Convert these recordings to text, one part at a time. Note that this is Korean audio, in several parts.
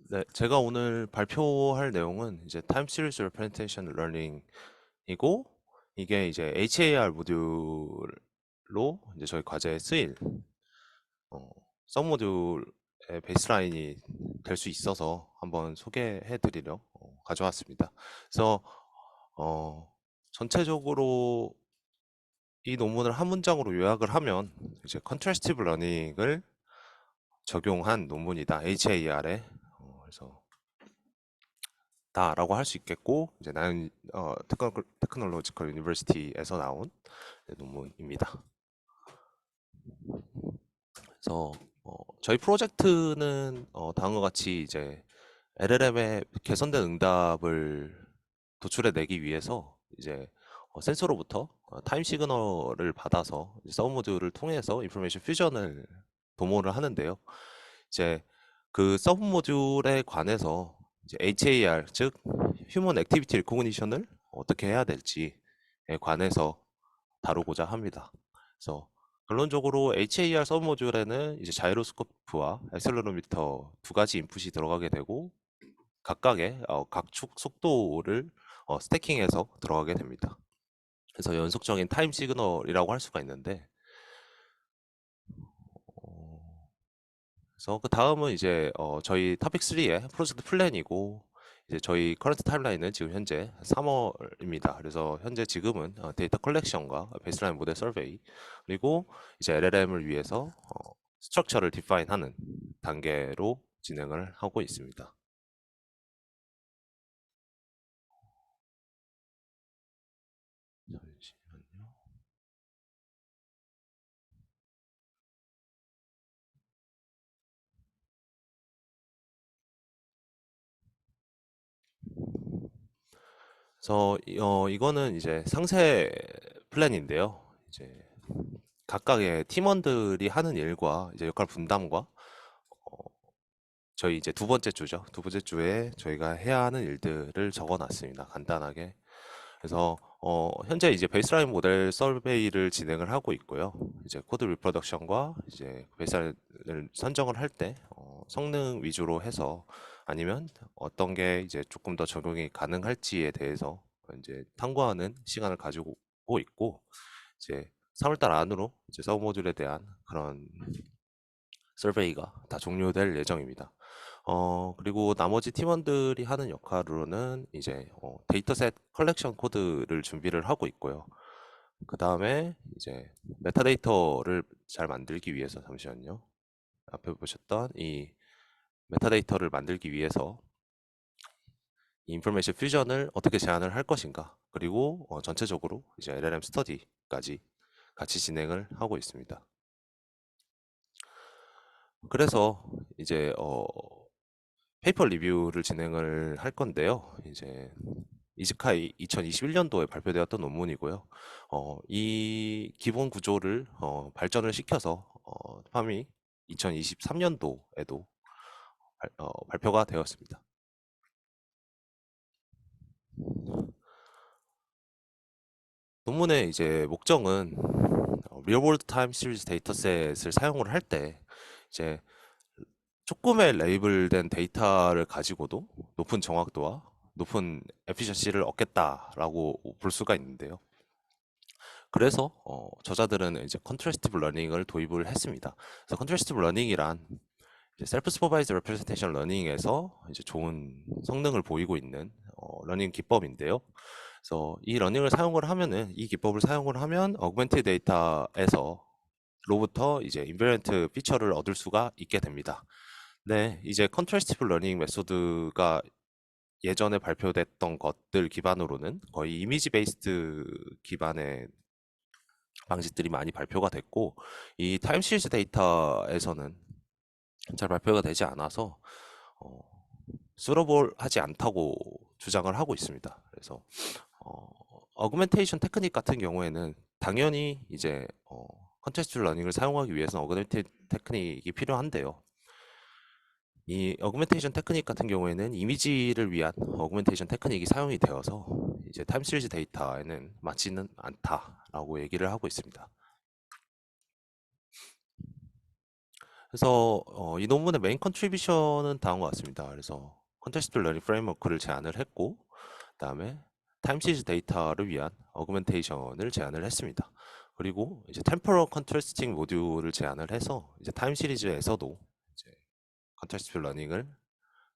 네, 제가 오늘 발표할 내용은 이제 타임 시리즈 레프레젠테이션 러닝이고 이게 이제 HAR 모듈로 이제 저희 과제에 쓰일 어, 썸 모듈의 베이스라인이 될 수 있어서 한번 소개해 드리려 가져왔습니다. 그래서 어, 전체적으로 이 논문을 한 문장으로 요약을 하면 이제 컨트래스티브 러닝을 적용한 논문이다. HAR에. 그래서 다라고 할 수 있겠고 이제 나는 테크놀로지컬 유니버시티에서 나온 논문입니다. 그래서 저희 프로젝트는 다음과 같이 이제 LLM의 개선된 응답을 도출해 내기 위해서 이제 센서로부터 타임 시그널을 받아서 서브 모듈을 통해서 인포메이션 퓨전을 도모를 하는데요. 이제 그 서브 모듈에 관해서 이제 HAR 즉 휴먼 액티비티 리코그니션을 어떻게 해야 될지에 관해서 다루고자 합니다. 그래서 결론적으로 HAR 서브 모듈에는 이제 자이로스코프와 액셀러로미터 두 가지 인풋이 들어가게 되고 각각의 각축 속도를 스태킹해서 들어가게 됩니다. 그래서 연속적인 타임 시그널이라고 할 수가 있는데 어, 그래서 그 다음은 이제 저희 토픽 3의 프로젝트 플랜이고 이제 저희 커런트 타임라인은 지금 현재 3월입니다. 그래서 현재 지금은 데이터 컬렉션과 베이스라인 모델 서베이 그리고 이제 LLM을 위해서 스트럭처를 디파인하는 단계로 진행을 하고 있습니다. 잠시만요. 그래서 이거는 이제 상세 플랜인데요. 이제 각각의 팀원들이 하는 일과 이제 역할 분담과 저희 이제 두 번째 주죠. 두 번째 주에 저희가 해야 하는 일들을 적어 놨습니다. 간단하게. 그래서 현재 이제 베이스라인 모델 서베이를 진행을 하고 있고요. 이제 코드 리프로덕션과 이제 베이스라인을 선정을 할 때 성능 위주로 해서 아니면 어떤 게 이제 조금 더 적용이 가능할지에 대해서 이제 탐구하는 시간을 가지고 있고 이제 3월달 안으로 이제 서브 모듈에 대한 그런 서베이가 다 종료될 예정입니다. 그리고 나머지 팀원들이 하는 역할로는 이제 데이터셋 컬렉션 코드를 준비를 하고 있고요. 그 다음에 이제 메타데이터를 잘 만들기 위해서 잠시만요. 앞에 보셨던 이 메타데이터를 만들기 위해서 이 인포메이션 퓨전을 어떻게 제안을 할 것인가 그리고 전체적으로 이제 LLM 스터디까지 같이 진행을 하고 있습니다. 그래서 이제 페이퍼 리뷰를 진행을 할 건데요. 이제 이즈카이 2021년도에 발표되었던 논문이고요. 이 기본 구조를 발전을 시켜서 팜이 2023년도에도 발표가 되었습니다. 논문의 이제 목적은 리얼 월드 타임 시리즈 데이터셋을 사용을 할 때 이제 조금의 레이블된 데이터를 가지고도 높은 정확도와 높은 에피셔시를 얻겠다라고 볼 수가 있는데요. 그래서 저자들은 이제 컨트래스티브 러닝을 도입을 했습니다. 그래서 컨트래스티브 러닝이란 이제 셀프 스포바이즈 레프레젠테이션 러닝에서 이제 좋은 성능을 보이고 있는 러닝 기법인데요. 그래서 이 러닝을 사용을 하면은 이 기법을 사용을 하면 어그멘티드 데이터에서 로부터 이제 인베런트 피처를 얻을 수가 있게 됩니다. 네, 이제 컨트래스티브 러닝 메소드가 예전에 발표됐던 것들 기반으로는 거의 이미지 베이스드 기반의 방식들이 많이 발표가 됐고 이 타임 시리즈 데이터에서는 잘 발표가 되지 않아서 어, 수러볼하지 않다고 주장을 하고 있습니다. 그래서 어그멘테이션 테크닉 같은 경우에는 당연히 이제 컨텍스트 러닝을 사용하기 위해서는 어그멘테이션 테크닉이 필요한데요. 이 어그멘테이션 테크닉 같은 경우에는 이미지를 위한 어그멘테이션 테크닉이 사용이 되어서 이제 타임 시리즈 데이터에는 맞지는 않다라고 얘기를 하고 있습니다. 그래서 이 논문의 메인 컨트리뷰션은 다음과 같습니다. 그래서 컨텍스트얼 러닝 프레임워크를 제안을 했고, 그다음에 타임 시리즈 데이터를 위한 어그멘테이션을 제안을 했습니다. 그리고 이제 템포럴 컨트래스팅 모듈을 제안을 해서 이제 타임 시리즈에서도 이제 컨텍스트얼 러닝을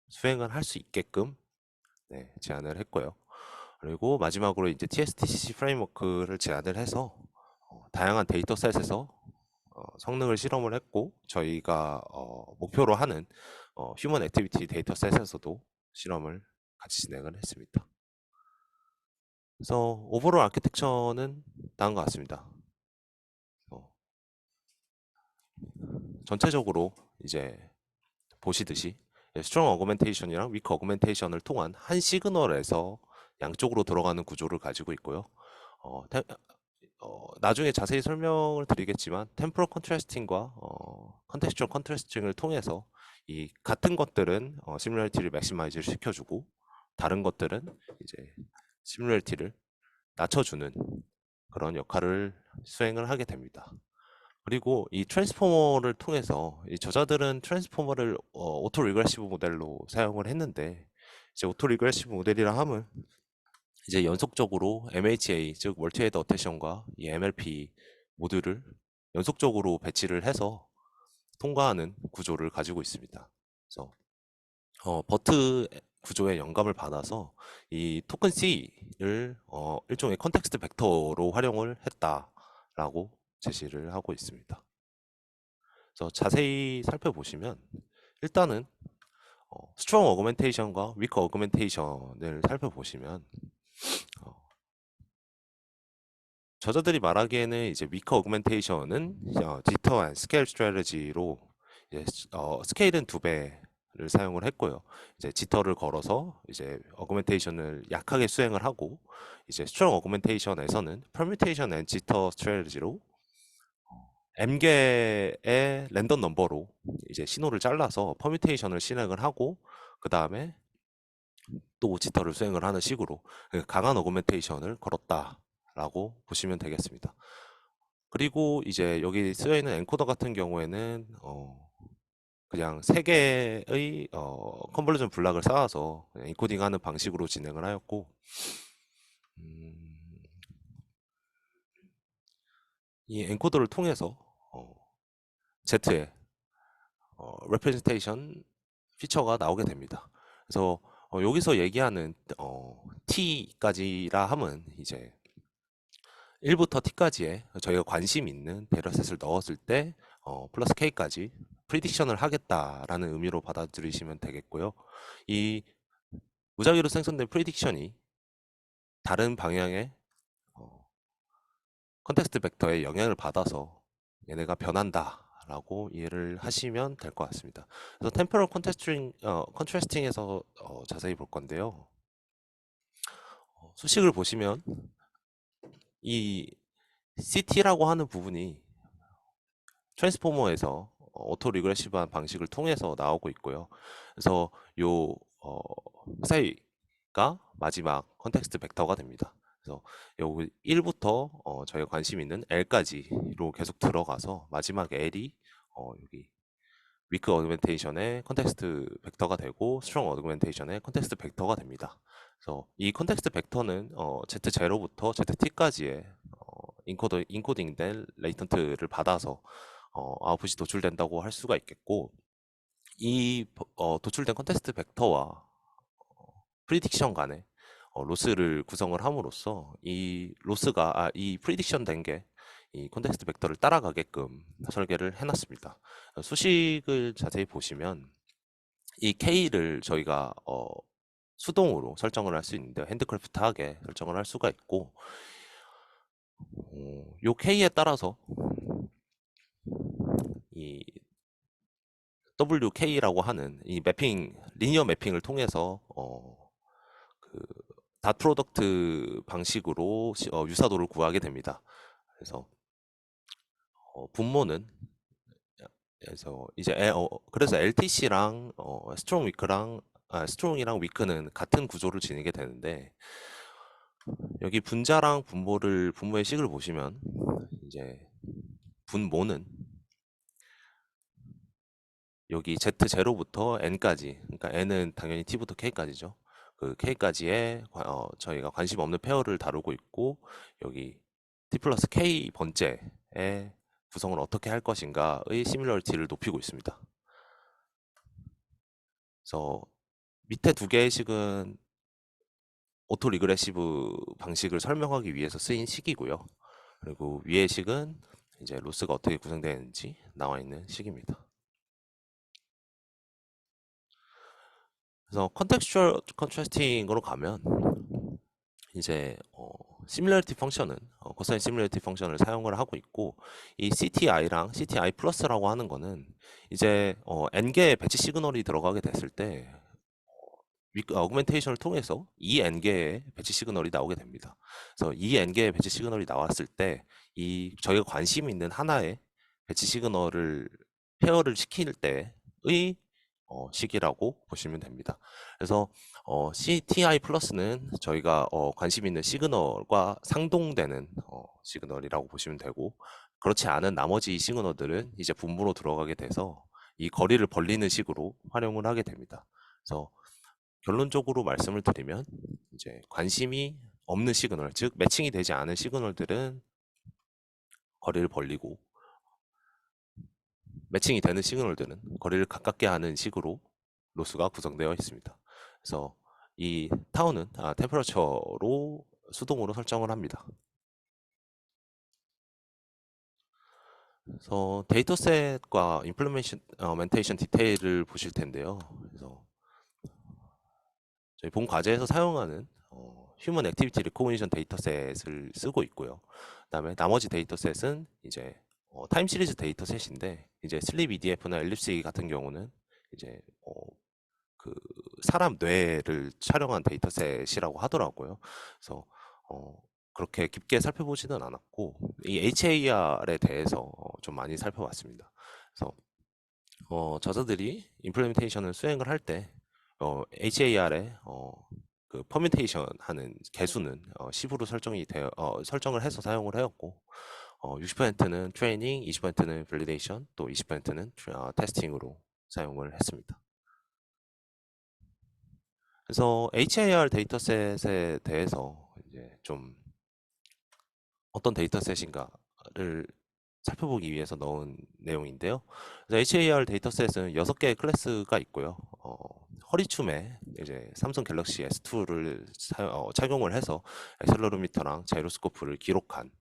수행을 할 수 있게끔 제안을 했고요. 그리고 마지막으로 이제 TSTCC 프레임워크를 제안을 해서 다양한 데이터셋에서 성능을 실험을 했고, 저희가 목표로 하는 휴먼 액티비티 데이터셋에서도 실험을 같이 진행을 했습니다. 그래서 오버롤 아키텍처는 다음과 같습니다. 어, 전체적으로 이제 보시듯이 스트롱 어그멘테이션이랑 위크 어그멘테이션을 통한 한 시그널에서 양쪽으로 들어가는 구조를 가지고 있고요. 어, 테- 나중에 자세히 설명을 드리겠지만 템포럴 컨트래스팅과 컨텍스추얼 컨트래스팅을 통해서 이 같은 것들은 시뮬러리티를 맥시마이즈를 시켜주고 다른 것들은 이제 시뮬러리티를 낮춰주는 그런 역할을 수행을 하게 됩니다. 그리고 이 트랜스포머를 통해서 이 저자들은 트랜스포머를 오토 리그레시브 모델로 사용을 했는데, 이제 오토 리그레시브 모델이라 함은 이제 연속적으로 MHA 즉 멀티 헤드 어테션과 이 MLP 모듈을 연속적으로 배치를 해서 통과하는 구조를 가지고 있습니다. 그래서 버트 구조의 영감을 받아서 이 토큰 C를 일종의 컨텍스트 벡터로 활용을 했다라고 제시를 하고 있습니다. 그래서 자세히 살펴보시면 일단은 스트롱 어그멘테이션과 위크 어그멘테이션을 살펴보시면 저자들이 말하기에는 이제 위크 어그멘테이션은 지터 앤 스케일 스트래티지로 스케일은 2배를 사용을 했고요. 이제 지터를 걸어서 이제 어그멘테이션을 약하게 수행을 하고, 이제 스트롱 어그멘테이션에서는 퍼뮤테이션 앤 지터 스트래티지로 m개의 랜덤 넘버로 이제 신호를 잘라서 퍼뮤테이션을 실행을 하고, 그 다음에 또 지터를 수행을 하는 식으로 강한 어그멘테이션을 걸었다라고 보시면 되겠습니다. 그리고 이제 여기 쓰여 있는 엔코더 같은 경우에는 그냥 세 개의 컨볼루션 블락을 쌓아서 그냥 인코딩하는 방식으로 진행을 하였고, 음, 이 엔코더를 통해서 Z의 representation 피처가 나오게 됩니다. 그래서 여기서 얘기하는 T까지라 함은 이제 1부터 T까지의 저희가 관심 있는 데이터셋을 넣었을 때 플러스 K까지 프리딕션을 하겠다라는 의미로 받아들이시면 되겠고요. 이 무작위로 생성된 프리딕션이 다른 방향의 컨텍스트 벡터에 영향을 받아서 얘네가 변한다라고 이해를 하시면 될 것 같습니다. 그래서 템포럴 컨트래스팅에서 자세히 볼 건데요. 수식을 보시면 이 CT라고 하는 부분이 트랜스포머에서 오토 리그레시브한 방식을 통해서 나오고 있고요. 그래서 요 사이가 마지막 컨텍스트 벡터가 됩니다. 그래서 여기 1부터 저희가 관심 있는 L까지로 계속 들어가서 마지막 L이 여기 위크 어그멘테이션의 컨텍스트 벡터가 되고 스트롱 어그멘테이션의 컨텍스트 벡터가 됩니다. 그래서 이 컨텍스트 벡터는 Z0부터 ZT까지의 인코딩된 레이턴트를 받아서 아웃풋이 도출된다고 할 수가 있겠고, 이 도출된 컨텍스트 벡터와 프리딕션 간의 로스를 구성을 함으로써 이 로스가 이 프리딕션 된 게 이 컨텍스트 벡터를 따라가게끔 설계를 해놨습니다. 수식을 자세히 보시면 이 K를 저희가 수동으로 설정을 할 수 있는데 핸드크래프트하게 설정을 할 수가 있고, 요 K에 따라서 이 WK라고 하는 이 매핑 리니어 매핑을 통해서 그 닷 프로덕트 방식으로 유사도를 구하게 됩니다. 그래서 분모는 그래서 이제 그래서 LTC랑 스트롱 위크랑 스트롱이랑 위크는 같은 구조를 지니게 되는데, 여기 분자랑 분모의 식을 보시면 이제 분모는 여기 Z0부터 N까지, 그러니까 N은 당연히 T부터 K까지죠. 그 K까지의 저희가 관심 없는 페어를 다루고 있고, 여기 T 플러스 K 번째의 구성을 어떻게 할 것인가의 시뮬러리티를 높이고 있습니다. 그래서 밑에 두 개의 식은 오토 리그레시브 방식을 설명하기 위해서 쓰인 식이고요. 그리고 위의 식은 이제 로스가 어떻게 구성되는지 나와 있는 식입니다. 그래서 컨텍스추얼 컨트라스팅으로 가면 이제 시뮬러리티 펑션은 코사인 시뮬러리티 펑션을 사용을 하고 있고, 이 CTI랑 CTI 플러스라고 하는 거는 이제 n개의 배치 시그널이 들어가게 됐을 때 어그멘테이션을 통해서 이 n개의 배치 시그널이 나오게 됩니다. 그래서 이 n개의 배치 시그널이 나왔을 때 이 저희가 관심 있는 하나의 배치 시그널을 페어를 시킬 때의 식이라고 보시면 됩니다. 그래서 CTI 플러스는 저희가 관심 있는 시그널과 상동되는 시그널이라고 보시면 되고, 그렇지 않은 나머지 시그널들은 이제 분모로 들어가게 돼서 이 거리를 벌리는 식으로 활용을 하게 됩니다. 그래서 결론적으로 말씀을 드리면 이제 관심이 없는 시그널, 즉 매칭이 되지 않은 시그널들은 거리를 벌리고, 매칭이 되는 시그널들은 거리를 가깝게 하는 식으로 로스가 구성되어 있습니다. 그래서 이 타우는 템퍼러처로 수동으로 설정을 합니다. 그래서 데이터셋과 임플리멘테이션 디테일을 보실 텐데요. 그래서 저희 본 과제에서 사용하는 휴먼 액티비티 리코그니션 데이터셋을 쓰고 있고요. 그다음에 나머지 데이터셋은 이제 타임 시리즈 데이터셋인데, 이제 슬립 EDF나 엘립스 같은 경우는 이제 그 사람 뇌를 촬영한 데이터셋이라고 하더라고요. 그래서 그렇게 깊게 살펴보지는 않았고, 이 HAR에 대해서 좀 많이 살펴봤습니다. 그래서 저자들이 임플리멘테이션을 수행을 할 때 HAR에 그 퍼뮤테이션 하는 개수는 10으로 설정을 해서 사용을 하였고, 60%는 트레이닝, 20%는 밸리데이션, 또 20%는 테스팅으로 사용을 했습니다. 그래서 HAR 데이터셋에 대해서 이제 좀 어떤 데이터셋인가를 살펴보기 위해서 넣은 내용인데요. 그래서 HAR 데이터셋은 6개의 클래스가 있고요. 허리춤에 이제 삼성 갤럭시 S2를 착용을 해서 액셀러로미터랑 자이로스코프를 기록한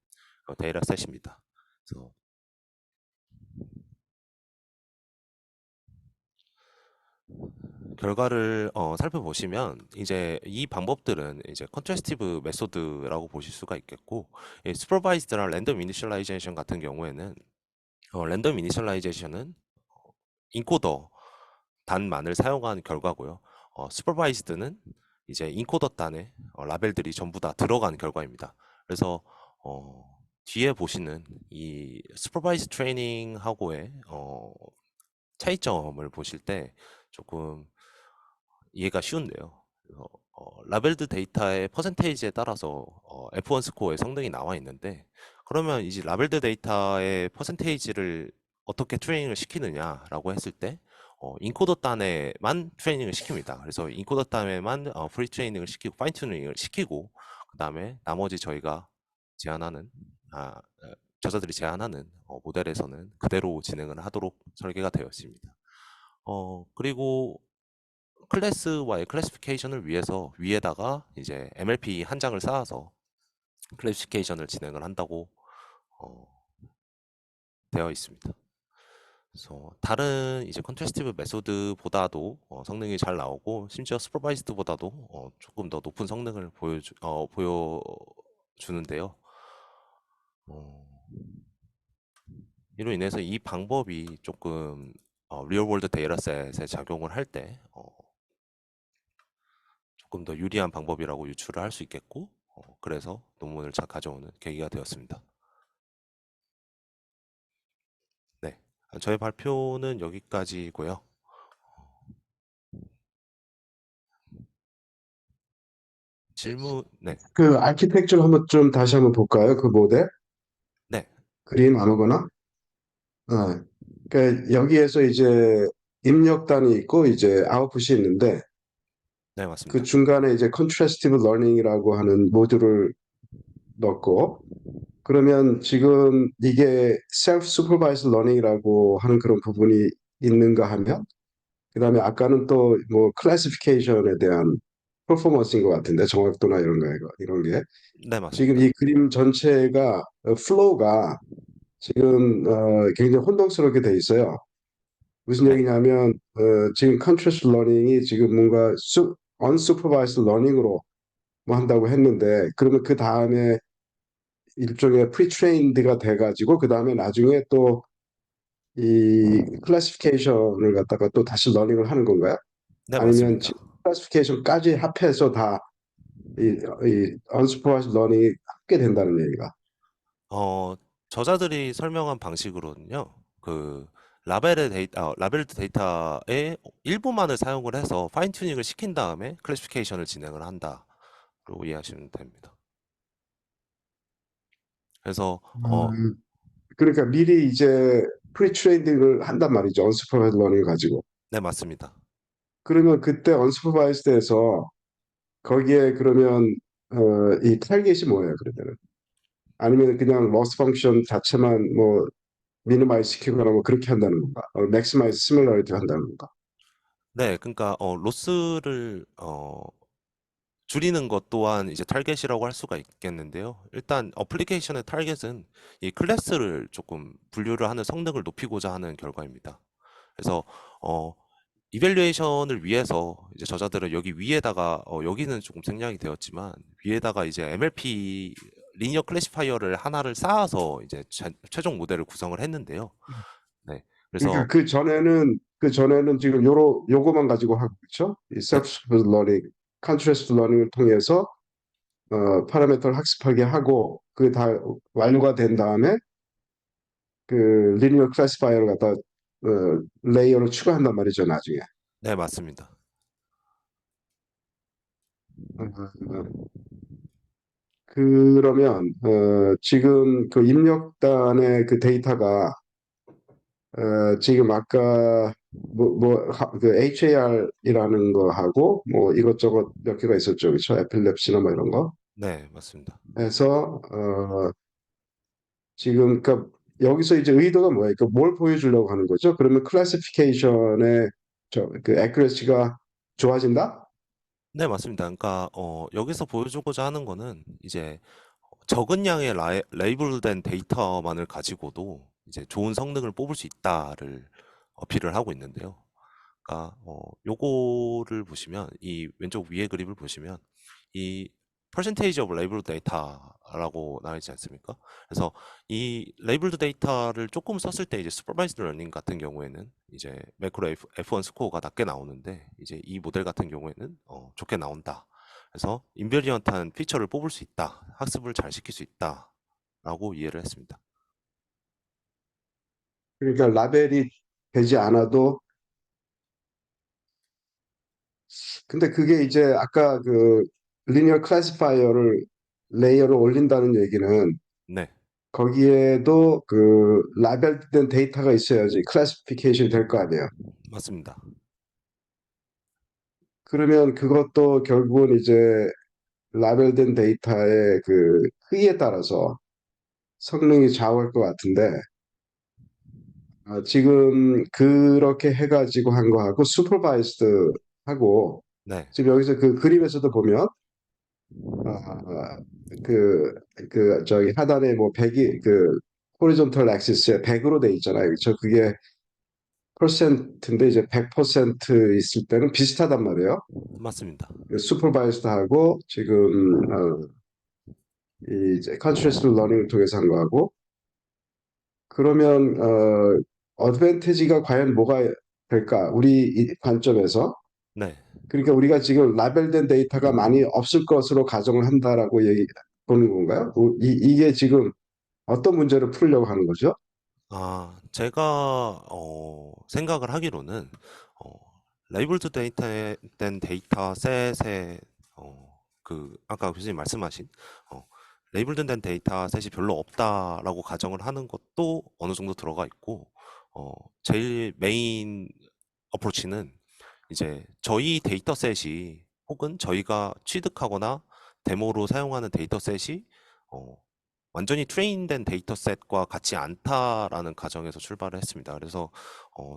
데이터셋입니다. 그래서 결과를 살펴보시면 이제 이 방법들은 이제 컨트라스티브 메소드라고 보실 수가 있겠고, 슈퍼바이즈드랑 랜덤 이니셜라이제이션 같은 경우에는 랜덤 이니셜라이제이션은 인코더 단만을 사용한 결과고요. 슈퍼바이즈드는 이제 인코더 단에 라벨들이 전부 다 들어간 결과입니다. 그래서 뒤에 보시는 이 슈퍼바이즈 트레이닝하고의 차이점을 보실 때 조금 이해가 쉬운데요. 그래서 라벨드 데이터의 퍼센테이지에 따라서 F1 스코어의 성능이 나와 있는데, 그러면 이제 라벨드 데이터의 퍼센테이지를 어떻게 트레이닝을 시키느냐라고 했을 때 인코더 단에만 트레이닝을 시킵니다. 그래서 인코더 단에만 프리 트레이닝을 시키고 파인 튜닝을 시키고, 그 다음에 나머지 저희가 제안하는 저자들이 제안하는 모델에서는 그대로 진행을 하도록 설계가 되어 있습니다. 그리고 클래스와의 클래시피케이션을 위해서 위에다가 이제 MLP 한 장을 쌓아서 클래시피케이션을 진행을 한다고 되어 있습니다. 그래서 다른 이제 컨트라스티브 메소드보다도 성능이 잘 나오고, 심지어 슈퍼바이즈드보다도 조금 더 높은 성능을 보여주는데요. 어, 이로 인해서 이 방법이 조금 리얼월드 데이터셋에 작용을 할 때 조금 더 유리한 방법이라고 유추를 할 수 있겠고, 그래서 논문을 가져오는 계기가 되었습니다. 네, 저의 발표는 여기까지고요. 네, 그 아키텍처를 한번 좀 다시 한번 볼까요? 그 모델 네, 그림 아무거나. 그러니까 여기에서 이제 입력단이 있고 이제 아웃풋이 있는데 네, 그 맞습니다. 중간에 이제 컨트라스티브 러닝이라고 하는 모듈을 넣고 그러면 지금 이게 셀프 슈퍼바이즈 러닝이라고 하는 그런 부분이 있는가 하면 그다음에 아까는 또 뭐 클래시피케이션에 대한 퍼포먼스인 것 같은데 정확도나 이런 게 네, 지금 맞습니다. 이 그림 전체가 플로우가 지금 굉장히 혼동스럽게 돼 있어요. 무슨 네. 얘기냐면 지금 컨트라스트 러닝이 지금 뭔가 언슈퍼바이즈 러닝으로 뭐 한다고 했는데 그러면 그 다음에 일종의 프리트레인드가 돼가지고 그 다음에 나중에 또 이 클래시피케이션을 갖다가 또 다시 러닝을 하는 건가요? 네, 아니면 맞습니다. 지금 클래시피케이션까지 합해서 다 이 언슈퍼바이즈 러닝이 합게 된다는 얘기가. 어, 저자들이 설명한 방식으로는요, 그, 라벨드 데이터의 일부만을 사용을 해서 파인 튜닝을 시킨 다음에 클래시피케이션을 진행을 한다로 이해하시면 됩니다. 그래서, 그러니까 미리 이제 프리트레이닝을 한단 말이죠. 언슈퍼바이즈 러닝을 가지고. 네, 맞습니다. 그러면 그때 언슈퍼바이즈드에서 거기에 그러면 이 타겟이 뭐예요? 그러면은 아니면 그냥 로스 펑션 자체만 뭐 미니마이즈 시키거나 뭐 그렇게 한다는 건가? 맥시마이즈 시뮬러리티 한다는 건가? 네, 그러니까, 로스를, 줄이는 것 또한 이제 타겟이라고 할 수가 있겠는데요. 일단 어플리케이션의 타겟은 이 클래스를 조금 분류를 하는 성능을 높이고자 하는 결과입니다. 그래서 어, 이밸류에이션을 위해서 이제 저자들은 여기 위에다가 여기는 조금 생략이 되었지만 위에다가 이제 MLP 리니어 클래시파이어를 하나를 쌓아서 이제 최종 모델을 구성을 했는데요. 네. 그러니까 그래서 그 전에는 지금 요거만 가지고 하고 있죠. 이 네, 셀프 러닝, 컨트레스트 러닝을 통해서 파라미터를 학습하게 하고 그게 다 완료가 된 다음에 그 리니어 클래시파이어를 갖다 레이어를 추가한단 말이죠, 나중에. 네, 맞습니다. 어, 그러면 지금 그 입력단의 그 데이터가 지금 아까 그 HAR이라는 거 하고 뭐 이것저것 몇 개가 있었죠, 그렇죠? 에필lep시나 뭐 이런 거 네, 맞습니다. 해서 지금 그러니까 여기서 이제 의도가 뭐예요? 그러니까 뭘 보여주려고 하는 거죠? 그러면 클래시피케이션의 그 애큐러시가 좋아진다? 네, 맞습니다. 그러니까 여기서 보여주고자 하는 거는 이제 적은 양의 레이블된 데이터만을 가지고도 이제 좋은 성능을 뽑을 수 있다를 어필을 하고 있는데요. 그러니까 요거를 보시면 이 왼쪽 위에 그립을 보시면 이 percentage of labeled data라고 나와 있지 않습니까? 그래서 이 labeled data를 조금 썼을 때 이제 supervised learning 같은 경우에는 이제 매크로 F1 스코어가 낮게 나오는데 이제 이 모델 같은 경우에는 좋게 나온다. 그래서 인베리언트한 피처를 뽑을 수 있다. 학습을 잘 시킬 수 있다라고 이해를 했습니다. 그러니까 라벨이 되지 않아도 근데 그게 이제 아까 그 리니어 클래시파이어를 레이어를 올린다는 얘기는 네, 거기에도 그 라벨된 데이터가 있어야지 클래시피케이션이 될 거 아니에요. 맞습니다. 그러면 그것도 결국은 이제 라벨된 데이터의 그 크기에 따라서 성능이 좌우할 것 같은데 지금 그렇게 해가지고 한 거하고 슈퍼바이스드 하고 네, 지금 여기서 그 그림에서도 보면 아, 그, 저기 하단에 뭐 100이 그 호리존털 액시스에 100으로 돼 있잖아요. 그렇죠? 그게 퍼센트인데 이제 100% 있을 때는 비슷하단 말이에요. 맞습니다. 슈퍼바이스드하고 지금 이 이제 컨트리스 러닝을 통해서 한 거하고 그러면 어드밴티지가 과연 뭐가 될까? 우리 이 관점에서 네. 그러니까 우리가 지금 라벨된 데이터가 많이 없을 것으로 가정을 한다라고 얘기 보는 건가요? 이게 지금 어떤 문제를 풀려고 하는 거죠? 제가 생각을 하기로는 어, 레이블드 데이터에 된 데이터셋의 그 아까 교수님 말씀하신 어, 레이블드 된 데이터셋이 별로 없다라고 가정을 하는 것도 어느 정도 들어가 있고 제일 메인 어프로치는 이제 저희 데이터셋이 혹은 저희가 취득하거나 데모로 사용하는 데이터셋이 어, 완전히 트레인된 데이터셋과 같지 않다라는 가정에서 출발을 했습니다. 그래서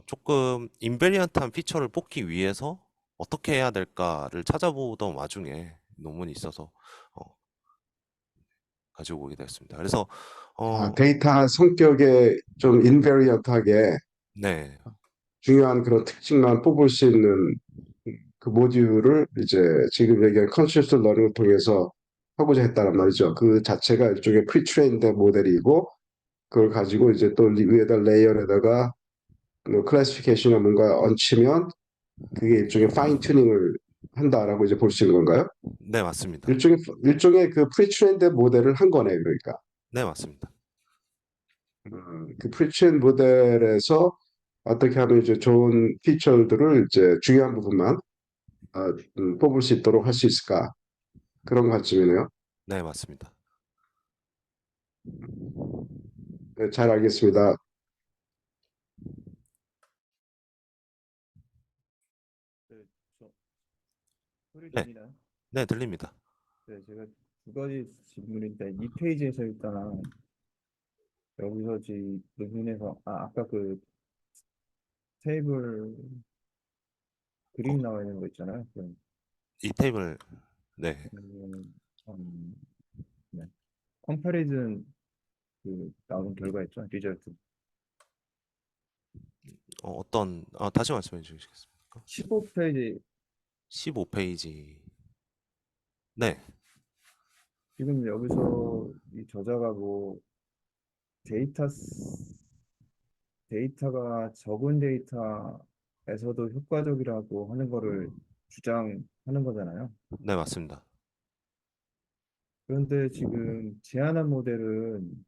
조금 인베리언트한 피처를 뽑기 위해서 어떻게 해야 될까를 찾아보던 와중에 논문이 있어서 어, 가지고 오게 되었습니다. 그래서 아, 어, 데이터 성격에 좀 인베리언트하게 네, 중요한 그런 특징만 뽑을 수 있는 그 모듈을 이제 지금 얘기한 컨시스 러닝을 통해서 하고자 했다는 말이죠. 그 자체가 일종의 프리트레인드 모델이고 그걸 가지고 이제 또 위에다 레이어에다가 뭐 클래시피케이션이나 뭔가 얹히면 그게 일종의 파인 튜닝을 한다라고 이제 볼 수 있는 건가요? 네 맞습니다. 일종의 그 프리트레인드 모델을 한 거네요, 그러니까. 네 맞습니다. 그 프리트레인 모델에서 어떻게 하면 이제 좋은 피처들을 이제 중요한 부분만 뽑을 수 있도록 할 수 있을까? 그런 관점이네요. 네 맞습니다. 네, 잘 알겠습니다. 네, 저 소리 네, 들리나요? 네 들립니다. 네, 제가 두 가지 질문인데 이 페이지에서 일단 여기서 논문에서 아까 그 테이블 어, 그림 나와 있는 거 있잖아요. 이 테이블 네, 음, 음, 네. 컴파리즌 그 나오는 결과 있죠. 리절트 어떤 다시 말씀해 주시겠습니까? 15페이지 15페이지. 네, 지금 여기서 이 저자가 뭐 데이터 데이터가 적은 데이터에서도 효과적이라고 하는 거를 주장하는 거잖아요. 네 맞습니다. 그런데 지금 제안한 모델은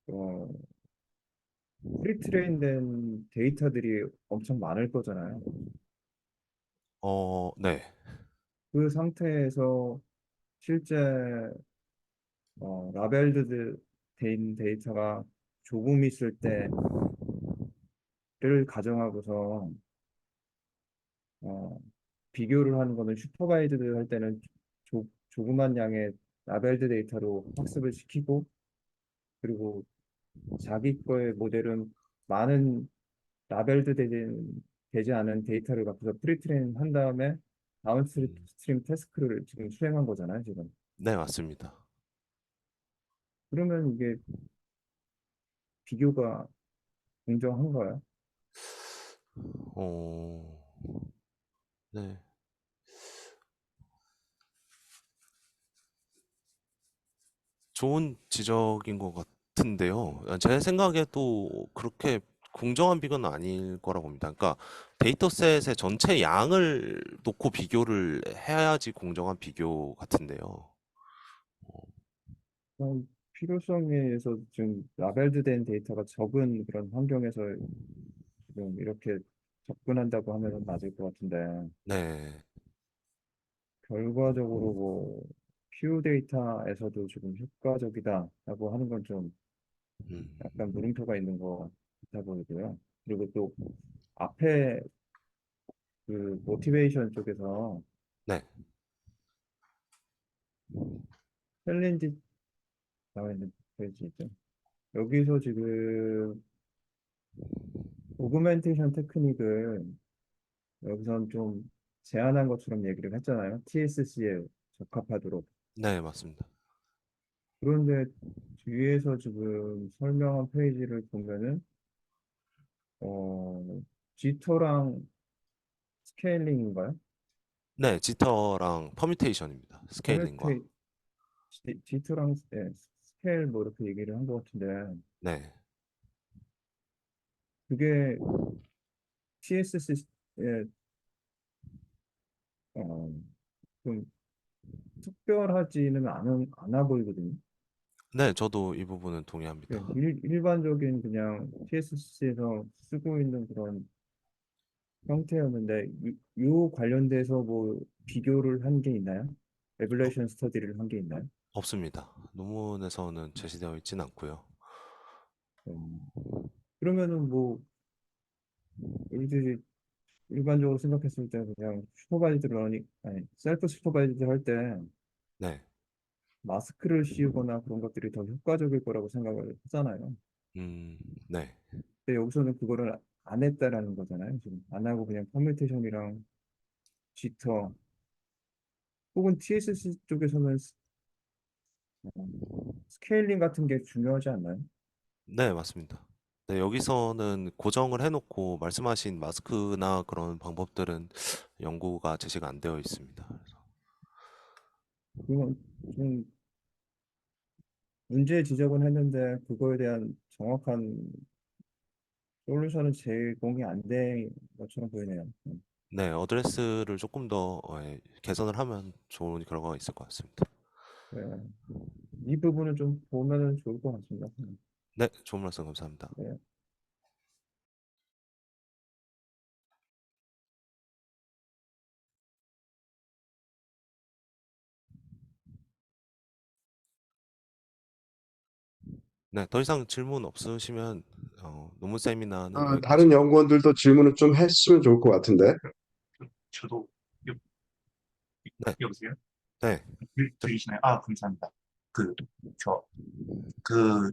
어, 프리트레인된 데이터들이 엄청 많을 거잖아요. 네, 그 상태에서 실제 라벨드 된 데이터가 조금 있을 때를 가정하고서 어, 비교를 하는 거는 슈퍼바이즈드 할 때는 조그만 양의 라벨드 데이터로 학습을 시키고 그리고 자기 거의 모델은 많은 되지 않은 데이터를 갖고서 프리트레인 한 다음에 다운스트림 태스크를 지금 수행한 거잖아요, 지금. 네 맞습니다. 그러면 이게 비교가 공정한 거예요? 어, 네, 좋은 지적인 것 같은데요. 제 생각에도 그렇게 공정한 비교는 아닐 거라고 봅니다. 그러니까 데이터셋의 전체 양을 놓고 비교를 해야지 공정한 비교 같은데요. 필요성에 의해서 지금 라벨드 된 데이터가 적은 그런 환경에서 지금 이렇게 접근한다고 하면 맞을 것 같은데, 네, 결과적으로 뭐, 퓨 데이터에서도 지금 효과적이다라고 하는 건 좀 음, 약간 물음표가 있는 것 같아 보이고요. 그리고 또 앞에 그 모티베이션 쪽에서 네, 챌린지 나와 있는 페이지 있죠. 여기서 지금 오그멘테이션 테크닉을 여기선 좀 제한한 것처럼 얘기를 했잖아요. TSC에 적합하도록. 네 맞습니다. 그런데 뒤에서 지금 설명한 페이지를 보면은 어, 지터랑 스케일링인가요? 네, 지터랑 퍼뮤테이션입니다. 스케일링과. 커뮤니케이 지터랑 스케일 뭐 이렇게 얘기를 한 것 같은데 네, 그게 TSC에 어, 좀 특별하지는 않아 보이거든요. 네, 저도 이 부분은 동의합니다. 일반적인 그냥 TSC에서 쓰고 있는 그런 형태였는데 요 관련돼서 뭐 비교를 한 게 있나요? 어, 에밸루에이션 스터디를 한 게 있나요? 없습니다. 논문에서는 제시되어 있진 않고요. 음, 그러면은 뭐 우리들이 일반적으로 생각했을 때 그냥 슈퍼바이즈드 러닝, 아니, 셀프 슈퍼바이즈드 할 때 네. 마스크를 씌우거나 그런 것들이 더 효과적일 거라고 생각을 하잖아요. 음, 네. 근데 여기서는 그거를 안 했다라는 거잖아요. 지금 안 하고 그냥 퍼뮤테이션이랑 지터 혹은 TSC 쪽에서는 스케일링 같은 게 중요하지 않나요? 네, 맞습니다. 네, 여기서는 고정을 해놓고 말씀하신 마스크나 그런 방법들은 연구가 제시가 안 되어 있습니다. 그래서 그건 좀 문제 지적은 했는데 그거에 대한 정확한 솔루션은 제공이 안 된 것처럼 보이네요. 네, 어드레스를 조금 더 개선을 하면 좋은 결과가 있을 것 같습니다. 네. 이 부분은 좀 보면은 좋을 것 같습니다. 네, 좋은 말씀 감사합니다. 네. 네, 더 이상 질문 없으시면 논문 세미나는 여기까지. 다른 연구원들도 질문을 좀 했으면 좋을 것 같은데. 저도 여, 네, 여보세요? 네, 저- 들리시나요? 아, 감사합니다. 그, 저, 그,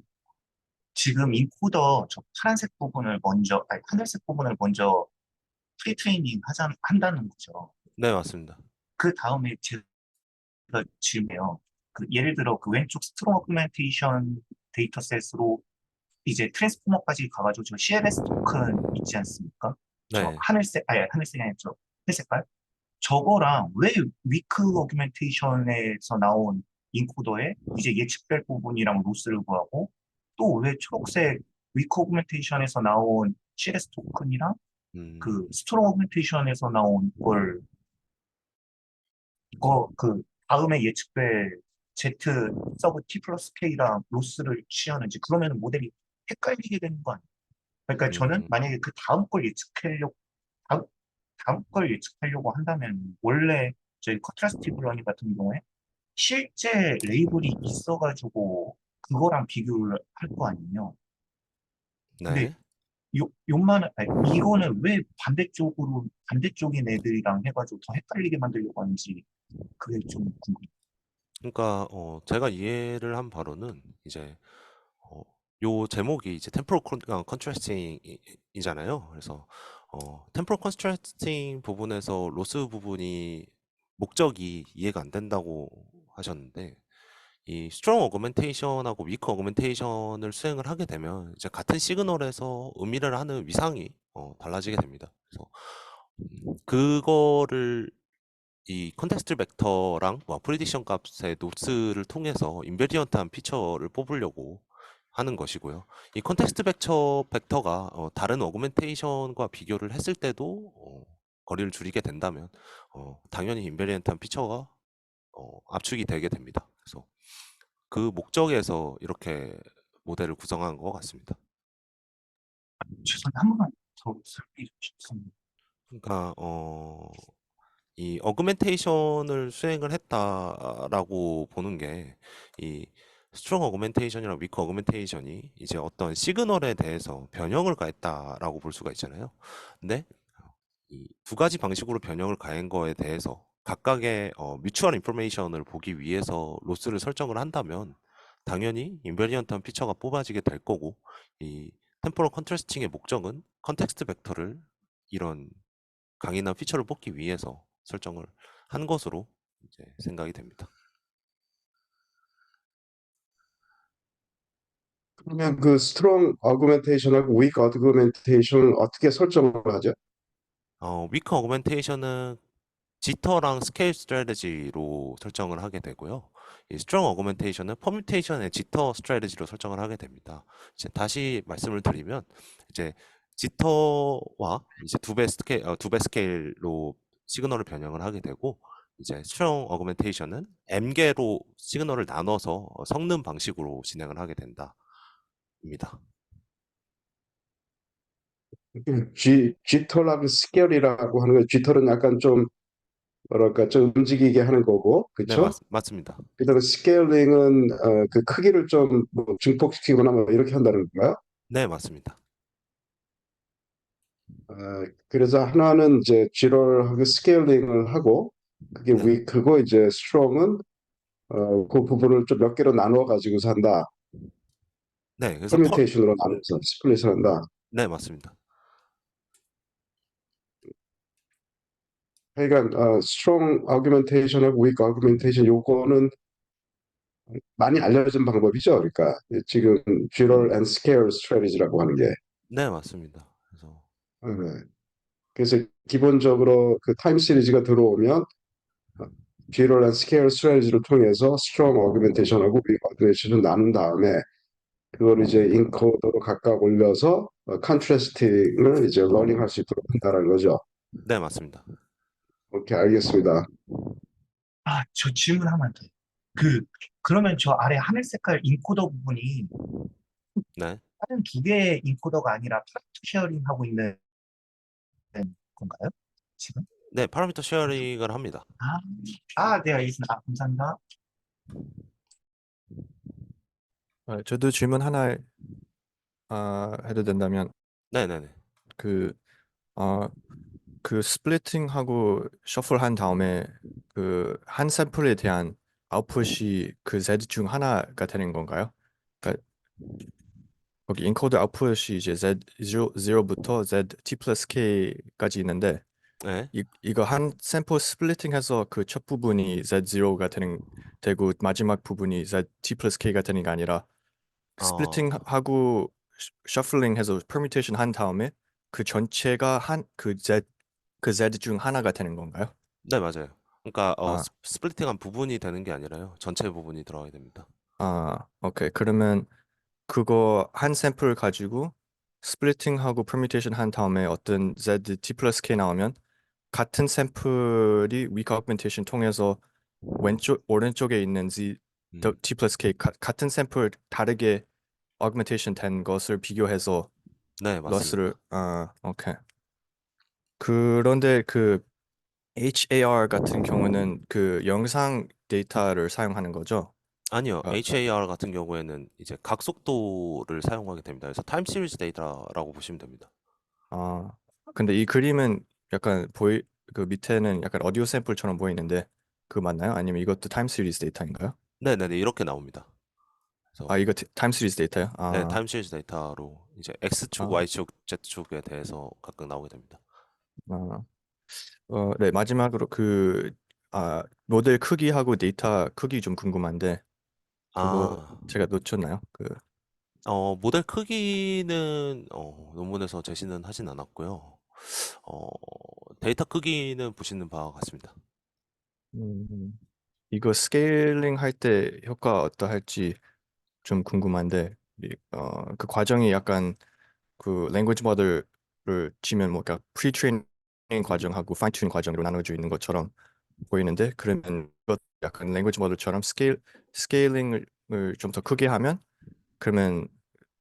지금 인코더 저 파란색 부분을 먼저, 아니, 하늘색 부분을 먼저 프리트레이닝 한다는 거죠. 네, 맞습니다. 그 다음에 제가 질문해요. 그 예를 들어 그 왼쪽 스트롱 어그멘테이션 데이터셋으로 이제 트랜스포머까지 가가지고 저 CLS 토큰 있지 않습니까? 저 네, 하늘색, 아니, 하늘색이 아니라 저 회색깔? 저거랑 왜 위크 어규멘테이션에서 나온 인코더에 이제 예측될 부분이랑 로스를 구하고 또 왜 초록색 위크 어규멘테이션에서 나온 CS 토큰이랑 그 음, 스트롱 어규멘테이션에서 나온 걸 그 다음에 예측될 Z 서브 T 플러스 K랑 로스를 취하는지 그러면 모델이 헷갈리게 되는 거 아니에요? 그러니까 저는 음, 만약에 그 다음, 다음 걸 예측하려고 한다면 원래 저희 컨트라스티브 러닝 같은 경우에 실제 레이블이 있어가지고 그거랑 비교를 할 거 아니에요. 근데 네. 아니, 이거는 왜 반대쪽인 애들이랑 해가지고 더 헷갈리게 만들려고 하는지 그게 좀 궁금해요. 그러니까 제가 이해를 한 바로는 이제 어, 요 제목이 이제 템포럴 컨트라스팅이잖아요. 그래서 템포럴 컨트라스팅 부분에서 로스 부분이 목적이 이해가 안 된다고 하셨는데 이 스트롱 어그멘테이션하고 위크 어그멘테이션을 수행을 하게 되면 이제 같은 시그널에서 의미를 하는 위상이 달라지게 됩니다. 그래서 그거를 이 컨텍스트 벡터랑 뭐 프리딕션 값의 노스를 통해서 인베리언트한 피처를 뽑으려고 하는 것이고요. 이 컨텍스트 벡터가 다른 어그멘테이션과 비교를 했을 때도 거리를 줄이게 된다면 당연히 인베리언트한 피처가 압축이 되게 됩니다. 그래서 그 목적에서 이렇게 모델을 구성한 것 같습니다. 죄송한데 한 번만 더 설명해 주시겠습니까? 그러니까 이 어그멘테이션을 수행을 했다라고 보는 게 이 스트롱 어그멘테이션이랑 위크 어그멘테이션이 이제 어떤 시그널에 대해서 변형을 가했다라고 볼 수가 있잖아요. 근데 이 두 가지 방식으로 변형을 가한 거에 대해서 각각의 뮤추얼 인포메이션을 보기 위해서 로스를 설정을 한다면 당연히 인베리언트한 피처가 뽑아지게 될 거고 이 템포럴 컨트라스팅의 목적은 컨텍스트 벡터를 이런 강인한 피처를 뽑기 위해서 설정을 한 것으로 이제 생각이 됩니다. 그러면 그 스트롱 어그멘테이션하고 위크 어그멘테이션을 어떻게 설정을 하죠? 위크 어그멘테이션은 지터랑 스케일 스트래티지로 설정을 하게 되고요. 이 스트롱 어그멘테이션은 퍼뮤테이션의 지터 스트래티지로 설정을 하게 됩니다. 이제 다시 말씀을 드리면 이제 지터와 이제 두 배 스케일로 시그널을 변형을 하게 되고 이제 스트롱 어그멘테이션은 M개로 시그널을 나눠서 섞는 방식으로 진행을 하게 된다입니다. 쥐털하고 스케일이라고 하는 거, 쥐털은 약간 좀 뭐랄까 좀 움직이게 하는 거고, 네, 그렇죠? 맞습니다. 그다음에 스케일링은 그 크기를 좀뭐 증폭시키거나 뭐 이렇게 한다는 건가요? 네, 맞습니다. 그래서 하나는 이제 G럴하고 스케일링을 하고 그게 네. weak고 이제 strong은 그 부분을 좀 몇 개로 나누어 가지고 산다. 네, 그래서 퍼뮤테이션으로 나눠서 스플릿을 한다. 네, 맞습니다. 그러니까 strong argumentation하고 weak argumentation 요거는 많이 알려진 방법이죠. 그러니까 지금 Gral and Scale Strategy라고 하는 게. 네, 맞습니다. 그래서 네. 그래서 기본적으로 그 타임 시리즈가 들어오면 Gral and Scale Strategy를 통해서 strong argumentation하고 weak argumentation을 나눈 다음에 그걸 이제 인코더로 각각 올려서 컨트라스팅을 이제 러닝할 수 있도록 한다는 거죠. 네, 맞습니다. 오케이, 알겠습니다. 아, 저 질문 하나만 더. 그러면 저 아래 하늘 색깔 인코더 부분이 네. 다른 두 개의 인코더가 아니라 파트 쉐어링 하고 있는 건가요? 지금? 네, 파라미터 쉐어링을 합니다. 네, 알겠습니다. 감사합니다. 저도 질문 하나 해도 된다면 네, 네, 네. 그, 어, 그 스플리팅하고 셔플한 다음에 그 한 샘플에 대한 아웃풋이 그 Z 중 하나가 되는 건가요? 그러니까 거기 인코더 아웃풋이 이제 Z0부터 Z T 플러스 K까지 있는데 네. 이거 한 샘플 스플리팅해서 그 첫 부분이 Z0가 되고 마지막 부분이 Z T 플러스 K가 되는 게 아니라 어, 스플리팅하고 셔플링해서 퍼뮤테이션 한 다음에 그 전체가 그 Z 중 하나가 되는 건가요? 네, 맞아요. 그러니까 아, 스플리팅한 부분이 되는 게 아니라요. 전체 부분이 들어가야 됩니다. 오케이. 그러면 그거 한 샘플 가지고 스플리팅하고 퍼뮤테이션 한 다음에 어떤 Z T 플러스 K 나오면 같은 샘플이 weak augmentation 통해서 오른쪽에 있는 음. T 플러스 K 같은 샘플 다르게 augmentation 된 것을 비교해서 네, 러스를 맞습니다. 오케이. 그런데 그 HAR 같은 경우는 그 영상 데이터를 사용하는 거죠? 아니요, 아, HAR 같은 경우에는 이제 각속도를 사용하게 됩니다. 그래서 타임 시리즈 데이터라고 보시면 됩니다. 아, 근데 이 그림은 약간 그 밑에는 약간 오디오 샘플처럼 보이는데 그거 맞나요? 아니면 이것도 타임 시리즈 데이터인가요? 네, 네, 네, 이렇게 나옵니다. 그래서 이거 타임 시리즈 데이터요? 네, 타임 시리즈 데이터로 이제 X축, 아, Y축, Z축에 대해서 각각 나오게 됩니다. 아, 네, 마지막으로 모델 크기하고 데이터 크기 좀 궁금한데 그거 아, 제가 놓쳤나요? 모델 크기는 논문에서 제시는 하진 않았고요. 어, 데이터 크기는 보시는 바와 같습니다. 음, 이거 스케일링 할 때 효과 어떠할지 좀 궁금한데 그 과정이 약간 그 랭귀지 모델을 치면 뭐 그러니까 프리트레이닝 과정하고 파인 튜닝 과정으로 나눠져 있는 것처럼 보이는데 그러면 이것 약간 랭귀지 모델처럼 스케일링을 좀 더 크게 하면 그러면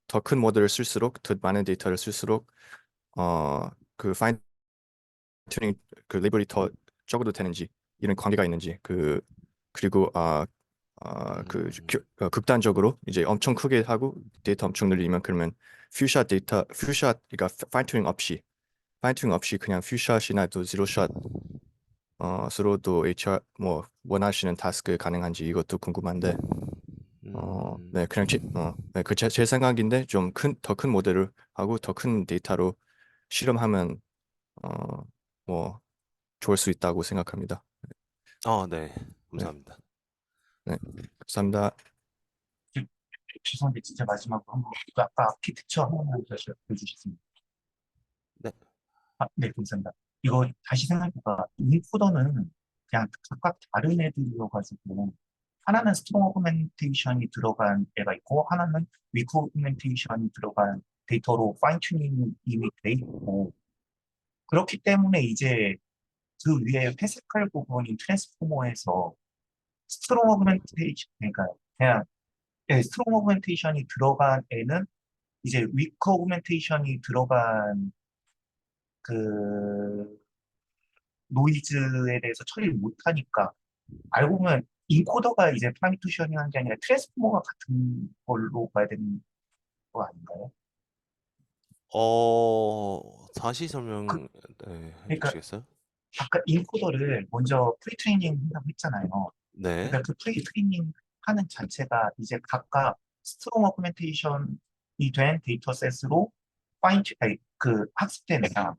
더 큰 모델을 쓸수록 더 많은 데이터를 쓸수록 그 파인 튜닝 그 레벨이 더 적어도 되는지 이런 관계가 있는지 그리고 음, 극단적으로 이제 엄청 크게 하고 데이터 엄청 늘리면 그러면 퓨샷 그러니까 파인 튜닝 없이 그냥 퓨샷이나 또 제로샷 스로도 HR 뭐 원하시는 타스크 가능한지 이것도 궁금한데 네 그냥 네, 제 생각인데 좀 더 큰 모델을 하고 더 큰 데이터로 실험하면 뭐 좋을 수 있다고 생각합니다. 네, 네, 감사합니다. 네, 감사합니다. 저- 죄송한데 진짜 마지막으로 한번 아까 아키텍처 하나만 다시 보여주셨습니다. 네, 네, 감사합니다. 이거 다시 생각해보니까 인코더는 그냥 각각 다른 애들이어가지고 하나는 스트롱 어그멘테이션이 들어간 애가 있고 하나는 위크 어그멘테이션이 들어간 데이터로 파인 튜닝이 이미 돼 있고 그렇기 때문에 이제 그 위에 회색깔 부분인 트랜스포머에서 스트롱 어그멘테이션 그러니까 그냥 스트롱 어그멘테이션이 들어간 애는 이제 위크 어그멘테이션이 들어간 그 노이즈에 대해서 처리를 못하니까 알고 보면 인코더가 이제 파라미터 쉐어링 하는 게 아니라 트랜스포머가 같은 걸로 봐야 되는 거 아닌가요? 다시 그, 설명 네, 그러니까 해주시겠어요? 아까 인코더를 먼저 프리트레이닝 한다고 했잖아요. 네, 그러니까 그 프리트레이닝 하는 자체가 이제 각각 스트롱 어그멘테이션이 된 데이터셋으로 아니, 그 학습된 애가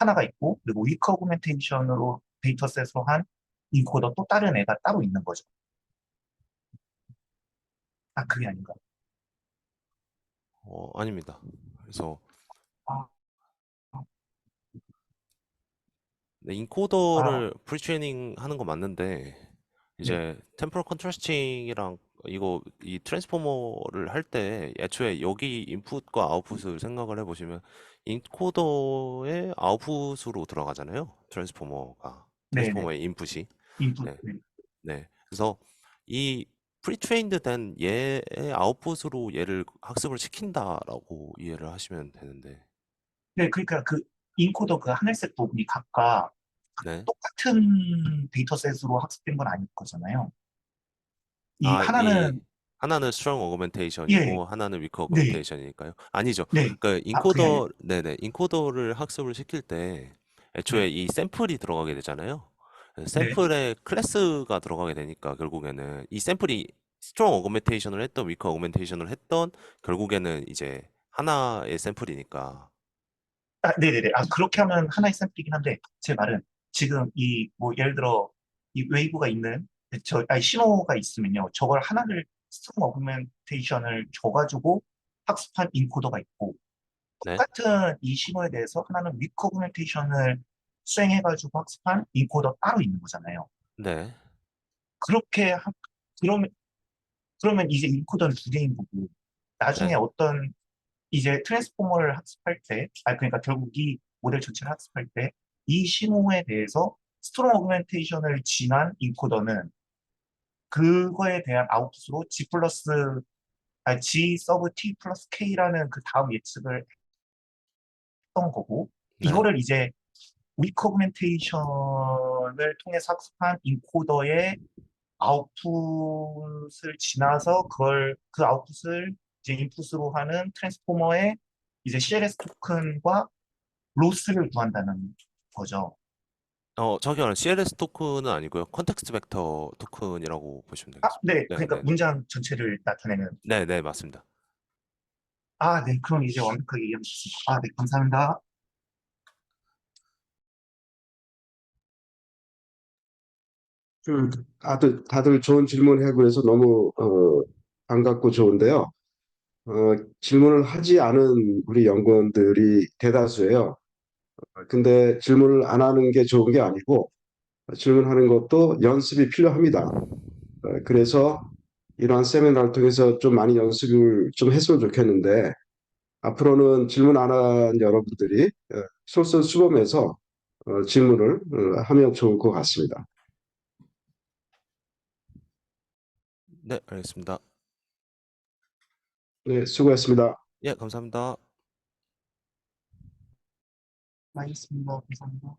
하나가 있고, 그리고 위크 어그멘테이션으로 데이터셋으로 한 인코더 또 다른 애가 따로 있는 거죠. 아, 그게 아닌가? 아닙니다. 그래서 아, 네, 아, 인코더를 프리트레이닝 하는 거 맞는데 네, 이제 템포럴 컨트라스팅이랑 이거 이 트랜스포머를 할 때 애초에 여기 인풋과 아웃풋을 생각을 해보시면 인코더의 아웃풋으로 들어가잖아요. 네, 네. 트랜스포머의 인풋이. 인풋, 네, 네. 네. 그래서 이 프리트레인드 된 얘의 아웃풋으로 얘를 학습을 시킨다라고 이해를 하시면 되는데, 네, 그러니까 그 인코더 그 하늘색 부분이 각각 네. 똑같은 데이터셋으로 학습된 건 아닐 거잖아요. 이 이 하나는, 하나는 strong 예, augmentation이고 하나는 weak 네, augmentation이니까요. 아니죠. 네. 그 아, 그게 아니에요. 네네, 인코더를 학습을 시킬 때 애초에 네, 이 샘플이 들어가게 되잖아요. 네. 샘플에 클래스가 들어가게 되니까 결국에는 이 샘플이 strong augmentation을 했던 weak augmentation을 했던 결국에는 이제 하나의 샘플이니까. 아, 네네네. 아, 그렇게 하면 하나의 샘플이긴 한데, 제 말은 지금 이, 뭐, 예를 들어, 이 웨이브가 있는, 아니, 신호가 있으면요. 저걸 하나를 스트롱 어그멘테이션을 줘가지고 학습한 인코더가 있고, 네, 똑같은 이 신호에 대해서 하나는 위크 어그멘테이션을 수행해가지고 학습한 인코더 따로 있는 거잖아요. 네, 그렇게, 그러면, 그러면 이제 인코더는 두 개인 거고, 나중에 네. 어떤 이제 트랜스포머를 학습할 때, 아 그러니까 결국 이 모델 전체를 학습할 때, 이 신호에 대해서 스트롱 어그멘테이션을 지난 인코더는 그거에 대한 아웃풋으로 G 서브 T 플러스 K라는 그 다음 예측을 했던 거고, 네. 이거를 이제 위크 어그멘테이션을 통해서 학습한 인코더의 아웃풋을 지나서 그 아웃풋을 이제 인풋으로 하는 트랜스포머의 이제 CLS 토큰과 로스를 구한다는 거죠. 저기요, CLS 토큰은 아니고요. 컨텍스트 벡터 토큰이라고 보시면 아, 되겠습니다. 네. 네, 그러니까 네, 네. 문장 전체를 나타내는. 네, 네, 맞습니다. 아, 네. 그럼 이제 완벽하게 이해하셨습니다. 아, 네. 감사합니다. 다들 좋은 질문해 그래서 너무 반갑고 좋은데요. 어, 질문을 하지 않은 우리 연구원들이 대다수예요. 근데 질문을 안 하는 게 좋은 게 아니고 질문하는 것도 연습이 필요합니다. 그래서 이러한 세미나를 통해서 좀 많이 연습을 좀 했으면 좋겠는데 앞으로는 질문 안 한 여러분들이 솔선수범해서 질문을 하면 좋을 것 같습니다. 네, 알겠습니다. 네, 수고했습니다. 예, 감사합니다. 알겠습니다. 감사합니다.